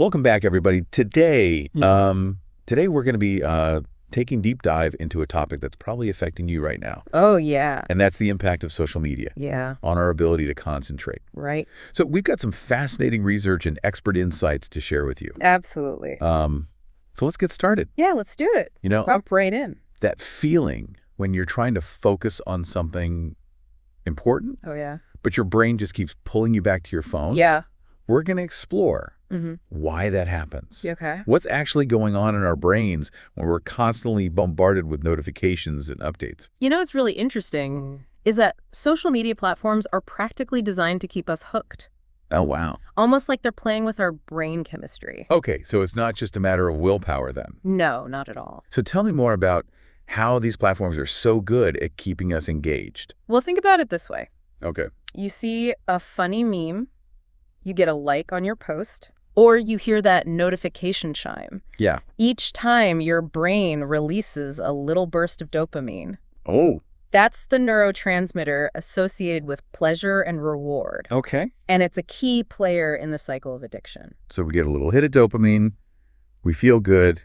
Welcome back, everybody. Today, Yeah. today we're going to be taking deep dive into a topic that's probably affecting you right now, Oh, yeah. and that's the impact of social media Yeah. on our ability to concentrate. Right. So we've got some fascinating research and expert insights to share with you. Absolutely. So let's get started. Yeah, let's do it. You know, Jump right in. that feeling when you're trying to focus on something important, Oh, yeah. but your brain just keeps pulling you back to your phone. Yeah. We're going to explore Mm-hmm. why that happens. Okay. What's actually going on in our brains when we're constantly bombarded with notifications and updates? You know what's really interesting is that social media platforms are practically designed to keep us hooked, Oh, wow. almost like they're playing with our brain chemistry. Okay, so it's not just a matter of willpower then. No, not at all. So tell me more about how these platforms are so good at keeping us engaged. Well, think about it this way. Okay. You see a funny meme, you get a like on your post, or you hear that notification chime. Yeah. Each time your brain releases a little burst of dopamine. Oh, That's the neurotransmitter associated with pleasure and reward. okay. And it's a key player in the cycle of addiction. So we get a little hit of dopamine, we feel good,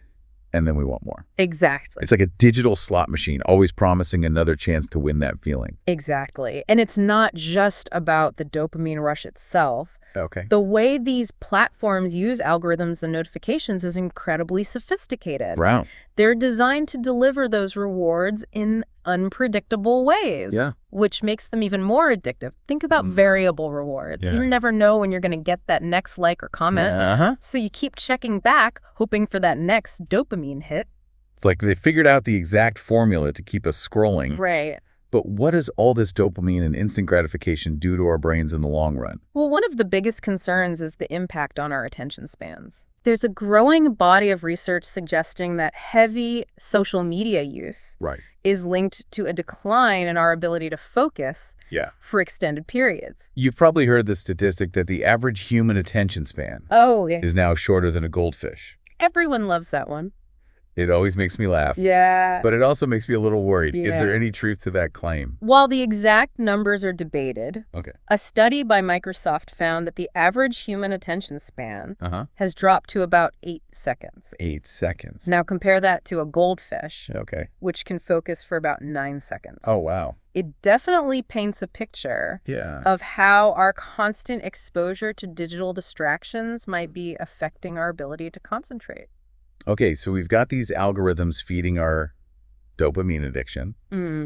and then we want more. Exactly. It's like a digital slot machine, always promising another chance to win that feeling. Exactly. And it's not just about the dopamine rush itself. Okay. The way these platforms use algorithms and notifications is incredibly sophisticated. Wow. They're designed to deliver those rewards in unpredictable ways, Yeah. which makes them even more addictive. Think about variable rewards. Yeah. You never know when you're going to get that next like or comment. Uh-huh. So you keep checking back, hoping for that next dopamine hit. It's like they figured out the exact formula to keep us scrolling. Right. But what does all this dopamine and instant gratification do to our brains in the long run? Well, one of the biggest concerns is the impact on our attention spans. There's a growing body of research suggesting that heavy social media use Right. is linked to a decline in our ability to focus Yeah. for extended periods. You've probably heard the statistic that the average human attention span Oh, yeah. is now shorter than a goldfish. Everyone loves that one. It always makes me laugh. Yeah. But it also makes me a little worried. Is Yeah. there any truth to that claim? While the exact numbers are debated, Okay. a study by Microsoft found that the average human attention span Uh-huh. has dropped to about 8 seconds. 8 seconds. Now compare that to a goldfish, Okay. which can focus for about 9 seconds. Oh, wow. It definitely paints a picture Yeah. of how our constant exposure to digital distractions might be affecting our ability to concentrate. Okay, so we've got these algorithms feeding our dopamine addiction.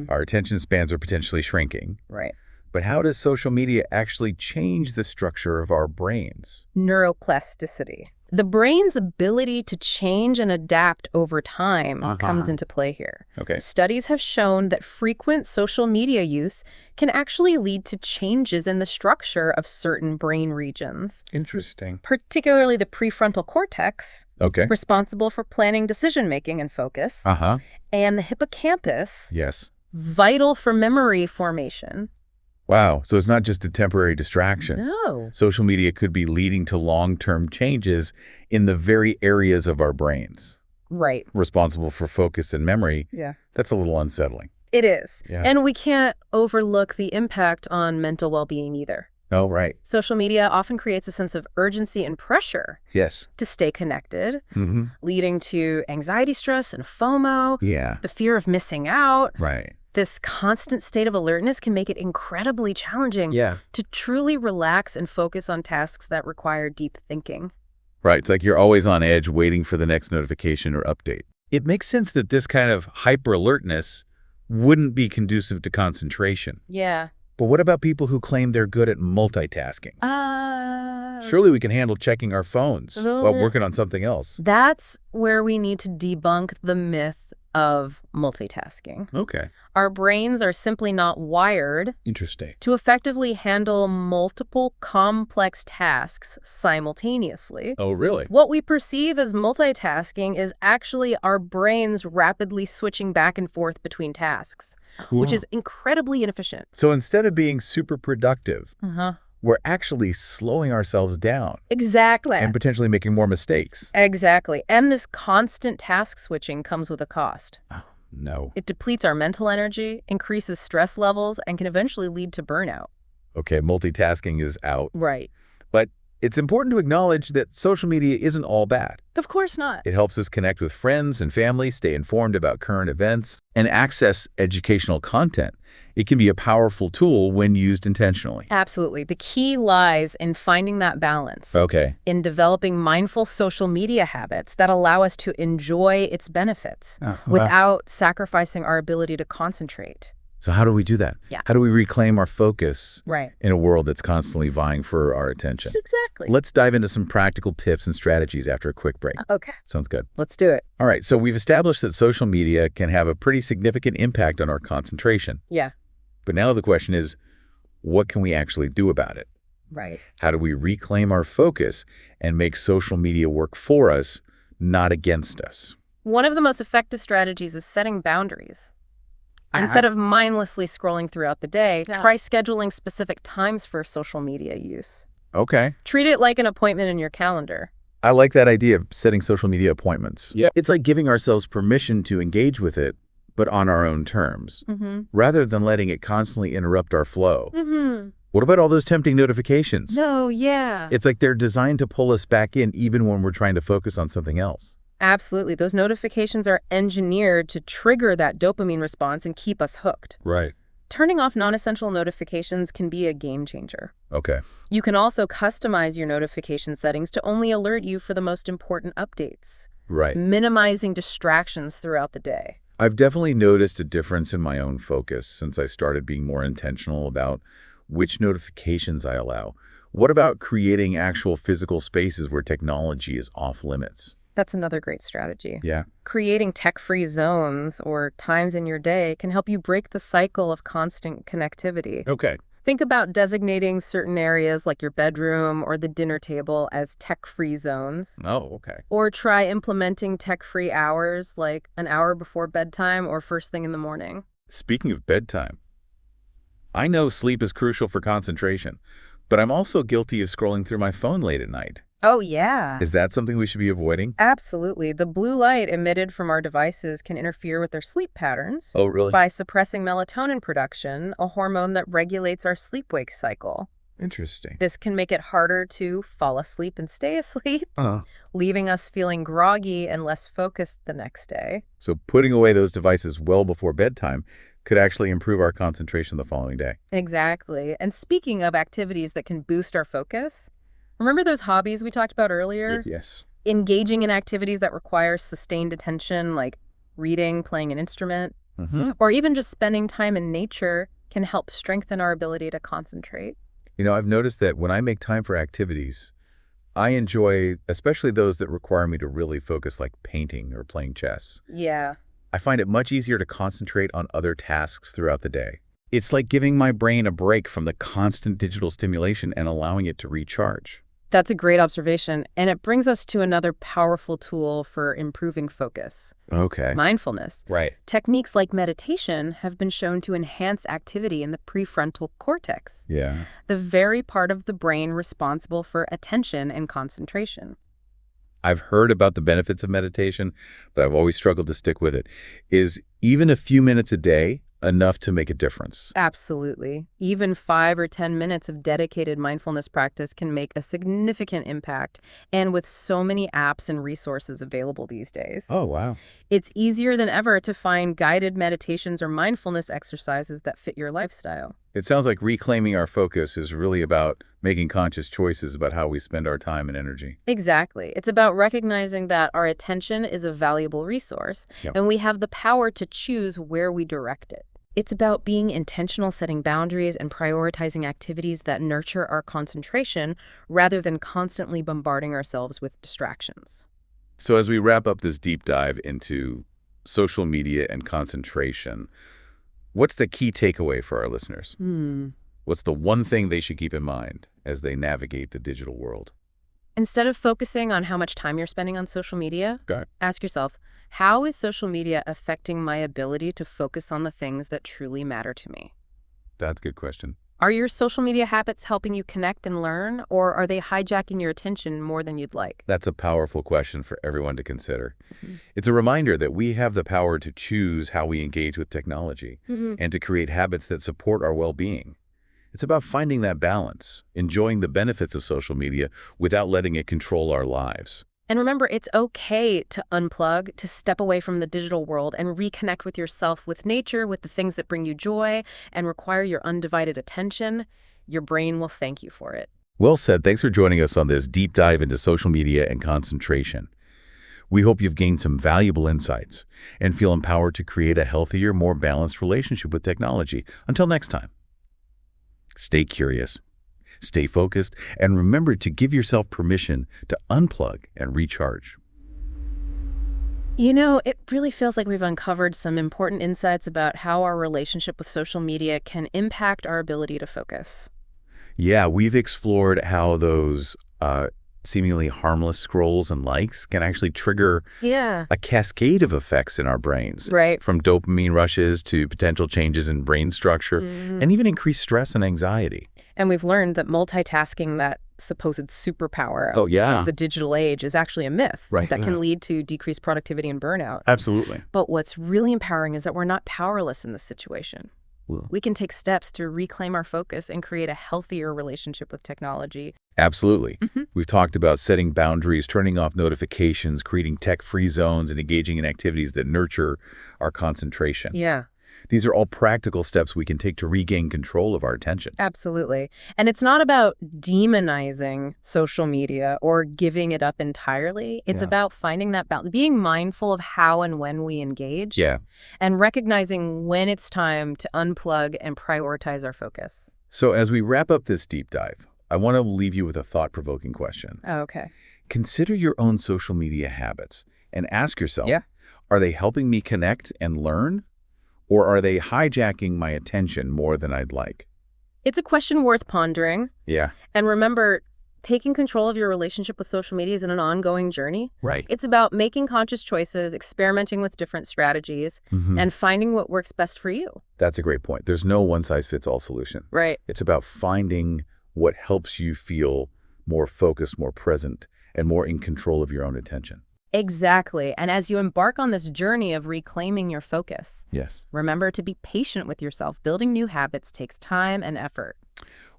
Our attention spans are potentially shrinking. Right. But how does social media actually change the structure of our brains? Neuroplasticity. The brain's ability to change and adapt over time comes into play here. Okay. Studies have shown that frequent social media use can actually lead to changes in the structure of certain brain regions, Interesting. particularly the prefrontal cortex, Okay. responsible for planning, decision-making, and focus, Uh-huh. and the hippocampus, Yes. vital for memory formation. Wow. So it's not just a temporary distraction. No. Social media could be leading to long-term changes in the very areas of our brains Right. responsible for focus and memory. Yeah. That's a little unsettling. It is. Yeah. And we can't overlook the impact on mental well-being either. Oh, right. Social media often creates a sense of urgency and pressure Yes. to stay connected, Mm-hmm. leading to anxiety, stress, and FOMO, Yeah. the fear of missing out. Right. This constant state of alertness can make it incredibly challenging Yeah. to truly relax and focus on tasks that require deep thinking. Right. It's like you're always on edge waiting for the next notification or update. It makes sense that this kind of hyper alertness wouldn't be conducive to concentration. Yeah. But what about people who claim they're good at multitasking? Surely we can handle checking our phones while working on something else. That's where we need to debunk the myth of multitasking. Okay. Our brains are simply not wired Interesting. to effectively handle multiple complex tasks simultaneously. Oh, really? What we perceive as multitasking is actually our brains rapidly switching back and forth between tasks, which is incredibly inefficient. So instead of being super productive, Uh-huh. we're actually slowing ourselves down Exactly. and potentially making more mistakes. Exactly. And this constant task switching comes with a cost. Oh, no. It depletes our mental energy, increases stress levels, and can eventually lead to burnout. Okay, multitasking is out. Right. But It's important to acknowledge that social media isn't all bad. Of course not. It helps us connect with friends and family, stay informed about current events, and access educational content. It can be a powerful tool when used intentionally. Absolutely. The key lies in finding that balance, Okay. in developing mindful social media habits that allow us to enjoy its benefits without sacrificing our ability to concentrate. So how do we do that? Yeah. How do we reclaim our focus Right. in a world that's constantly vying for our attention? Exactly. Let's dive into some practical tips and strategies after a quick break. Okay. Sounds good. Let's do it. All right, so we've established that social media can have a pretty significant impact on our concentration. Yeah. But now the question is, what can we actually do about it? Right. How do we reclaim our focus and make social media work for us, not against us? One of the most effective strategies is setting boundaries. Instead of mindlessly scrolling throughout the day, try scheduling specific times for social media use. Okay. Treat it like an appointment in your calendar. I like that idea of setting social media appointments. Yeah. It's like giving ourselves permission to engage with it, but on our own terms, rather than letting it constantly interrupt our flow. What about all those tempting notifications? No, yeah. It's like they're designed to pull us back in even when we're trying to focus on something else. Absolutely. Those notifications are engineered to trigger that dopamine response and keep us hooked. Right. Turning off non-essential notifications can be a game changer. Okay. You can also customize your notification settings to only alert you for the most important updates, Right. minimizing distractions throughout the day. I've definitely noticed a difference in my own focus since I started being more intentional about which notifications I allow. What about creating actual physical spaces where technology is off limits? That's another great strategy. Yeah. Creating tech-free zones or times in your day can help you break the cycle of constant connectivity. Okay. Think about designating certain areas like your bedroom or the dinner table as tech-free zones. Oh, okay. Or try implementing tech-free hours like an hour before bedtime or first thing in the morning. Speaking of bedtime, I know sleep is crucial for concentration, but I'm also guilty of scrolling through my phone late at night. Oh, yeah. Is that something we should be avoiding? Absolutely. The blue light emitted from our devices can interfere with our sleep patterns Oh, really? by suppressing melatonin production, a hormone that regulates our sleep-wake cycle. Interesting. This can make it harder to fall asleep and stay asleep, Uh, leaving us feeling groggy and less focused the next day. so putting away those devices well before bedtime could actually improve our concentration the following day. Exactly. And speaking of activities that can boost our focus, remember those hobbies we talked about earlier? Yes. Engaging in activities that require sustained attention, like reading, playing an instrument, Mm-hmm. or even just spending time in nature can help strengthen our ability to concentrate. You know, I've noticed that when I make time for activities, I enjoy especially those that require me to really focus, like painting or playing chess. Yeah. I find it much easier to concentrate on other tasks throughout the day. It's like giving my brain a break from the constant digital stimulation and allowing it to recharge. That's a great observation, and it brings us to another powerful tool for improving focus: Okay. mindfulness. Right. Techniques like meditation have been shown to enhance activity in the prefrontal cortex, Yeah. the very part of the brain responsible for attention and concentration. I've heard about the benefits of meditation, but I've always struggled to stick with it. Is even a few minutes a day enough to make a difference? Absolutely. Even 5 or 10 minutes of dedicated mindfulness practice can make a significant impact, and with so many apps and resources available these days. Oh, wow. It's easier than ever to find guided meditations or mindfulness exercises that fit your lifestyle. It sounds like reclaiming our focus is really about making conscious choices about how we spend our time and energy. Exactly. It's about recognizing that our attention is a valuable resource, Yep. and we have the power to choose where we direct it. It's about being intentional, setting boundaries, and prioritizing activities that nurture our concentration rather than constantly bombarding ourselves with distractions. So as we wrap up this deep dive into social media and concentration, what's the key takeaway for our listeners? What's the one thing they should keep in mind as they navigate the digital world? Instead of focusing on how much time you're spending on social media, Okay. ask yourself, how is social media affecting my ability to focus on the things that truly matter to me? That's a good question. Are your social media habits helping you connect and learn, or are they hijacking your attention more than you'd like? That's a powerful question for everyone to consider. It's a reminder that we have the power to choose how we engage with technology and to create habits that support our well-being. It's about finding that balance, enjoying the benefits of social media without letting it control our lives. And remember, it's okay to unplug, to step away from the digital world and reconnect with yourself, with nature, with the things that bring you joy and require your undivided attention. Your brain will thank you for it. Well said. Thanks for joining us on this deep dive into social media and concentration. We hope you've gained some valuable insights and feel empowered to create a healthier, more balanced relationship with technology. Until next time, stay curious, stay focused, and remember to give yourself permission to unplug and recharge. You know, it really feels like we've uncovered some important insights about how our relationship with social media can impact our ability to focus. Yeah, we've explored how those seemingly harmless scrolls and likes can actually trigger Yeah. a cascade of effects in our brains, Right. from dopamine rushes to potential changes in brain structure, and even increased stress and anxiety. And we've learned that multitasking, that supposed superpower Oh, of yeah. the digital age, is actually a myth Right, that yeah. can lead to decreased productivity and burnout. Absolutely. But what's really empowering is that we're not powerless in this situation. We can take steps to reclaim our focus and create a healthier relationship with technology. Absolutely. Mhm. We've talked about setting boundaries, turning off notifications, creating tech-free zones, and engaging in activities that nurture our concentration. Yeah, These are all practical steps we can take to regain control of our attention. absolutely. And it's not about demonizing social media or giving it up entirely. It's Yeah. about finding that balance, being mindful of how and when we engage, Yeah. and recognizing when it's time to unplug and prioritize our focus. So as we wrap up this deep dive, I want to leave you with a thought-provoking question. Okay. Consider your own social media habits and ask yourself, Yeah. are they helping me connect and learn? Or are they hijacking my attention more than I'd like? It's a question worth pondering. Yeah. And remember, taking control of your relationship with social media is an ongoing journey. Right. It's about making conscious choices, experimenting with different strategies, and finding what works best for you. That's a great point. There's no one-size-fits-all solution. Right. It's about finding what helps you feel more focused, more present, and more in control of your own attention. Exactly. And as you embark on this journey of reclaiming your focus, Yes. remember to be patient with yourself. Building new habits takes time and effort.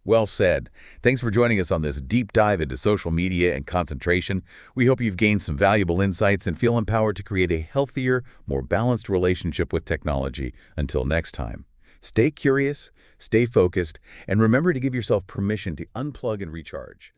Well said. Thanks for joining us on this deep dive into social media and concentration. We hope you've gained some valuable insights and feel empowered to create a healthier, more balanced relationship with technology. Until next time, stay curious, stay focused, and remember to give yourself permission to unplug and recharge.